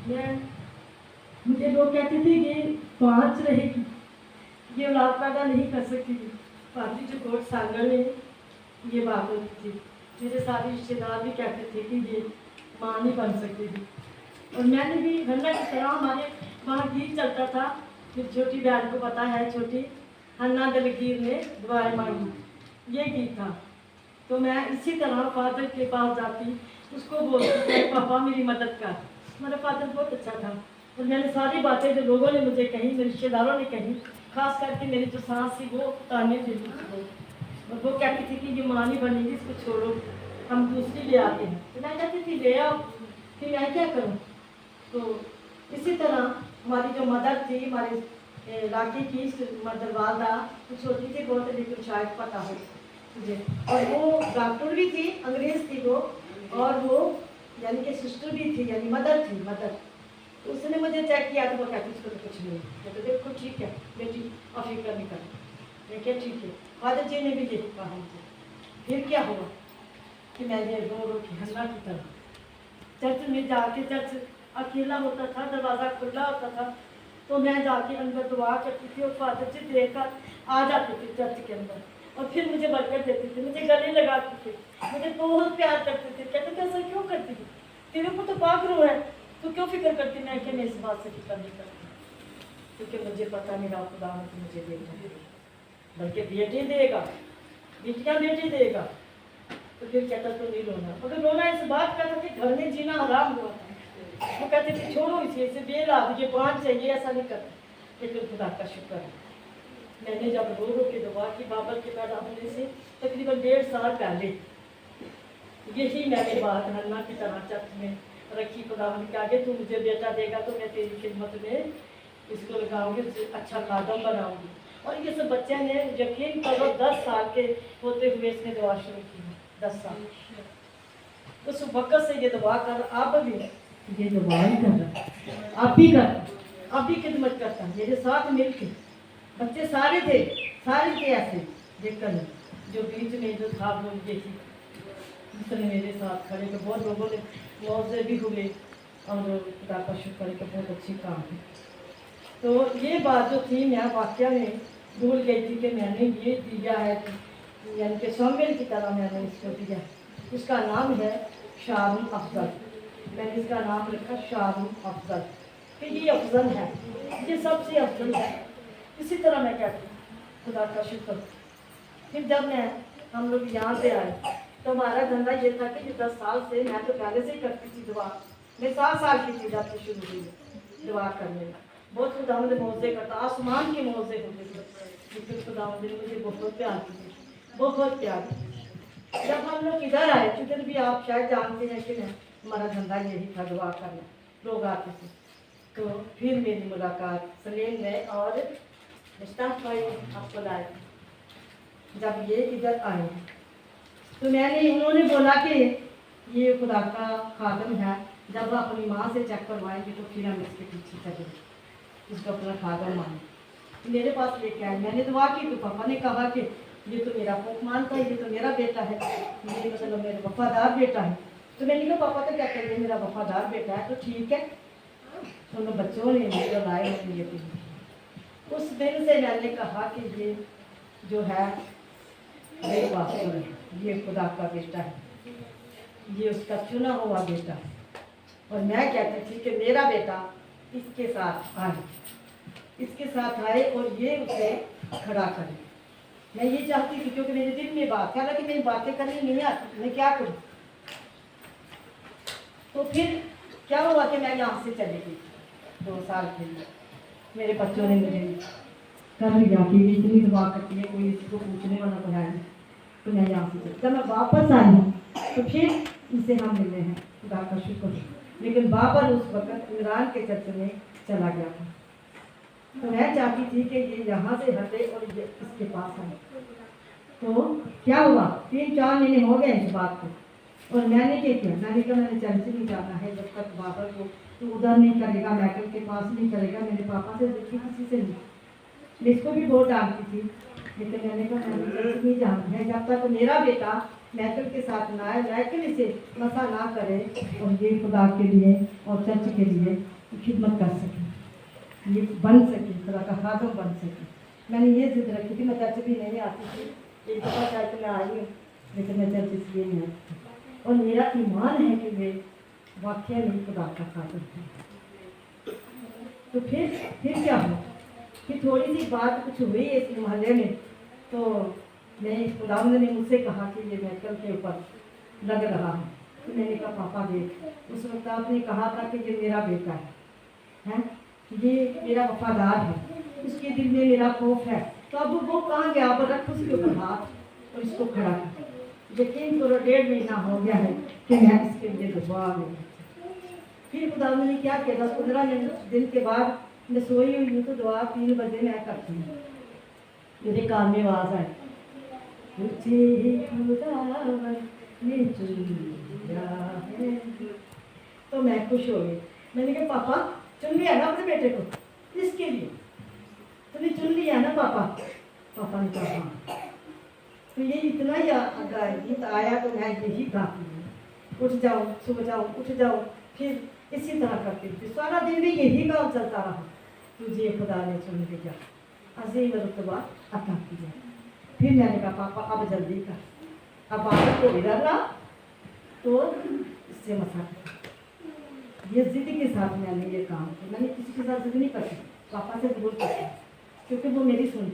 मैं मुझे लोग कहते थे ये 5 रहेगी, ये औलाद पैदा नहीं कर सकती थी। पादरी जो कोट सागर में ये बात होती थी। मेरे सारे रिश्तेदार भी कहते थे कि ये माँ नहीं बन सकती थी। और मैंने भी हन्ना की तरह, हमारे वहाँ गीत चलता था, फिर छोटी बहन को पता है, छोटी हन्ना दलगीर ने दुआएं मांगी, ये गीत था। तो मैं इसी तरह फादर के पास जाती, उसको बोलती थी पापा मेरी मदद कर। मेरा फादर बहुत अच्छा था और मैंने सारी बातें जो लोगों ने मुझे कही, मेरे रिश्तेदारों ने कही, खास करके मेरी जो सास थी वो ताने देती थी। और वो कहती थी कि ये माँ नहीं बनेगी, इसको छोड़ो, हम दूसरी ले आते हैं। तो मैं कहती थी ले आओ, फिर मैं क्या करूँ। तो इसी तरह हमारी जो मदर थी, हमारे इलाके की मदर वालदा, वो छोटी थी बहुत, लेकिन शायद पता हो मुझे, और वो डॉक्टर भी थी, अंग्रेज थी वो, और वो यानी कि सिस्टर भी थी, यानी मदर थी, मदर। तो उसने मुझे चेक किया तो वो कहती उसको तो कुछ नहीं है। मैं तो देखो ठीक है बेटी, और फिक्र नहीं कर। मैं क्या ठीक है। फादर जी ने भी ये कहा मुझे। फिर क्या हुआ कि मैंने रो रो के हन्ना की तरह चर्च में जाके, चर्च अकेला होता था, दरवाज़ा खुला होता था, तो मैं जाके अंदर दुआ करती थी और फादर जी देखकर आ जाते थे चर्च के अंदर, और फिर मुझे बरकत देते थे, मुझे गले लगाते थे, मुझे बहुत प्यार करते थे। कहते थे ऐसा क्यों करती थी, तेरे को तो पाक रूह है, तो क्यों फिक्र करती। मैं क्या, मैं इस बात से फिक्र नहीं करती, क्योंकि मुझे पता मेरा खुदा मुझे देगा, बल्कि बेटे देगा, बेटियाँ बेटे देगा। तो फिर कहता तो नहीं रोना, अगर रोना इस बात का था कि घर में जीना हराम हुआ था। वो कहते थे छोड़ो इसे बेला, ये 5 चाहिए, ऐसा नहीं करता। लेकिन खुदा का शुक्र है, मैंने जब रो रो के दुआ की बाबर के पैदा होने से तकरीबन 1.5 साल पहले, यही मैंने बात हन्ना की तरह चर्च में रखी, खुदा के आगे तू मुझे बेटा देगा तो मैं तेरी खिदमत में इसको लगाऊंगी, अच्छा कादम बनाऊंगी। और ये सब बच्चे ने यकीन करो 10 साल के होते हुए इसने दुआ शुरू की, 10 साल। उस वक़्त से ये दुआ कर, अब भी ये दुआ ही कर रहा, अब भी कर, अब भी खिदमत करता मेरे साथ मिलके। बच्चे सारे थे ऐसे देखकर, जो बीच में जो था वो देखी, जिसने मेरे साथ खड़े, तो बहुत लोगों ने मुआवजे भी हुए, और खुदा का शुक्र है कि बहुत अच्छी काम है। तो ये बात जो थी, मैं वाकया में भूल गई थी कि मैंने ये दिया है, यानी कि शामिल की तरह मैंने इसको दिया। इसका नाम है शारून अफजल। मैंने इसका नाम रखा शारून अफजल, कि ये अफजल है, ये सबसे अफजल है। इसी तरह मैं कहती हूँ खुदा का शुक्र। फिर जब हम लोग यहाँ से आए तो हमारा धंधा ये था कि 10 साल से, मैं तो पहले से ही करती थी दुआ, मैं 7 साल की थी जब से शुरू हुई दुआ करने में। बहुत खुदा मुझे मौजे करता, आसमान के मौजे होते थे, लेकिन खुदा मुझे बहुत प्यार की, बहुत प्यार। जब हम लोग इधर आए, इधर भी आप शायद जानते हैं कि नहीं, हमारा धंधा यही था दुआ करना, लोग आते थे। तो फिर मेरी मुलाकात सलीम ने और मुश्ताक भाई आपको लाए। जब ये इधर आए तो उन्होंने बोला कि ये खुदा का खादम है, जब अपनी माँ से चेक करवाएंगे तो फिर हम इसके पीछे चलेंगे, इसको अपना खादम माने। मेरे पास लेके आए, मैंने दुआ की तो पापा ने कहा कि ये तो मेरा पुख मानता है, ये तो मेरा बेटा है, ये मतलब मेरा वफादार बेटा है। तो मैंने कहा पापा तो क्या करेंगे, मेरा वफादार बेटा है तो ठीक है। तो उन बच्चों ने मुझे लाए, ये उस दिन से मैंने कहा कि ये जो है ये खुदा का बेटा है, ये उसका चुना हुआ बेटा है। और मैं कहती थी कि मेरा बेटा इसके साथ आए, इसके साथ आए और ये उसे खड़ा करे। मैं ये चाहती थी, क्योंकि मेरे दिल में बात है, हालांकि मेरी बातें करनी नहीं आती, मैं क्या करूँ। तो फिर क्या हुआ कि मैं यहाँ से चली गई 2 साल के लिए। मेरे बच्चों ने मुझे कर लिया कि ये इतनी दुआ करती है, कोई इसको पूछने वाला तो है नहीं। तो मैं यहाँ से चली, जब मैं वापस आई हूँ तो फिर इनसे हम मिले हैं, खुदा का शुक्र। लेकिन बाबर उस वक्त इमरान के चर्च में चला गया था, तो मैं चाहती थी कि ये यहाँ से हटे और ये इसके पास आए। तो क्या हुआ, 3-4 महीने हो गए इस बात को, और मैंने क्या किया, मैंने कहा मैंने चर्च नहीं जाना है जब तक बाबर को तो उधर नहीं करेगा, मैकल के पास नहीं करेगा, मेरे पापा से देखी किसी से नहीं। मैं इसको भी बहुत डांटती थी लेकिन मैंने कहा मैंने चर्च नहीं जाना है जब तक मेरा बेटा महफिल के साथ ना आए, महफिल से मसा ना करे और ये खुदा के लिए और चर्च के लिए खिदमत कर सके, ये बन सके, खुदा का खादम बन सके। मैंने ये जिद रखी थी। मैं चर्च भी नहीं आती थी, एक दफ़ा चर्च में आई हूँ, लेकिन मैं चर्च इसलिए नहीं आती थी। और मेरा ईमान है कि वे वाकई में खुदा का खादम है। तो फिर क्या हुआ, फिर थोड़ी सी बात कुछ हुई इस मोहल्ले में, तो मैं खुदावंद ने मुझसे कहा कि ये महफिल के ऊपर लग रहा है। तो मैंने कहा पापा देख, उस वक्त आपने कहा था कि ये मेरा बेटा है, ये मेरा वफादार है, उसके दिल में मेरा खौफ है, तो अब वो कहाँ गया, अब रख उसके ऊपर हाथ और इसको खड़ा कर। यकीन करो 1.5 महीना हो गया है कि मैं इसके लिए दुआ में। फिर खुदावंद ने क्या किया, 10-15 दिन के बाद मैं सोई हुई हूँ, तो दुआ 3 बजे मैं करती हूँ, मेरे कान में आवाज़ आई, तुझे खुदावन ने चुन लिया है। तो मैं खुश हो गई। मैंने कहा पापा चुन लिया ना अपने बेटे को, किसके लिए तूने चुन लिया ना पापा। पापा ने कहा हाँ। तो ये इतना ही गीत आया तो मैं यही गाती हूँ, उठ जाओ सुबह जाओ उठ जाओ, फिर इसी तरह करती थी सारा दिन भी यही गाँव चलता रहा, तुझे खुदा ने चुन लिया, अजीम रुतबा अता किया। फिर मैंने कहा पापा अब जल्दी कर, अब आगे को इधर ला तो इससे मसा कर। ये जिद के साथ मैंने ये काम किया, मैंने किसी के साथ जिद नहीं करती, पापा से जरूर करती क्योंकि वो मेरी सुनती